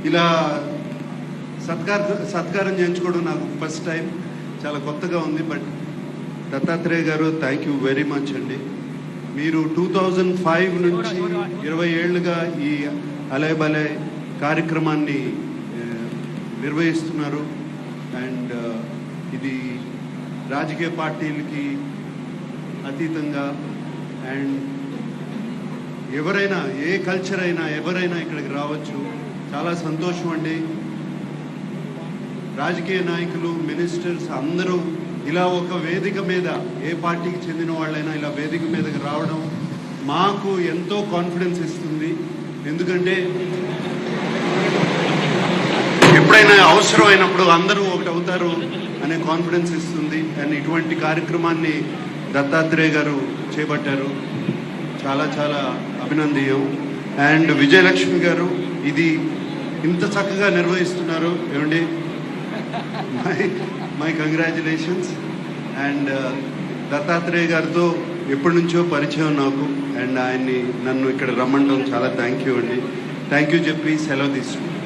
ఇలా సత్కారం చేయించుకోవడం నాకు ఫస్ట్ టైం, చాలా కొత్తగా ఉంది. బట్ దత్తాత్రేయ గారు థ్యాంక్ యూ వెరీ మచ్ అండి. మీరు 2005 నుంచి 20 ఏళ్ళుగా ఈ అలయ్ బలయ్ కార్యక్రమాన్ని నిర్వహిస్తున్నారు. అండ్ ఇది రాజకీయ పార్టీలకి అతీతంగా అండ్ ఎవరైనా ఏ కల్చర్ అయినా ఎవరైనా ఇక్కడికి రావచ్చు. చాలా సంతోషం అండి. రాజకీయ నాయకులు, మినిస్టర్స్ అందరూ ఇలా ఒక వేదిక మీద, ఏ పార్టీకి చెందిన వాళ్ళైనా ఇలా వేదిక మీదకి రావడం మాకు ఎంతో కాన్ఫిడెన్స్ ఇస్తుంది. ఎందుకంటే ఎప్పుడైనా అవసరం అయినప్పుడు అందరూ ఒకటి అవుతారు అనే కాన్ఫిడెన్స్ ఇస్తుంది. అండ్ ఇటువంటి కార్యక్రమాన్ని దత్తాత్రేయ గారు చేపట్టారు, చాలా చాలా అభినందనీయం. అండ్ విజయలక్ష్మి గారు ఇది ఇంత చక్కగా నిర్వహిస్తున్నారు ఏమండి, మై కంగ్రాచులేషన్స్. అండ్ దత్తాత్రేయ గారితో ఎప్పటి నుంచో పరిచయం నాకు, అండ్ ఆయన్ని నన్ను ఇక్కడ రమ్మంటాం చాలా థ్యాంక్ యూ అండి. థ్యాంక్ యూ చెప్పి సెలవు తీసుకుంటాం.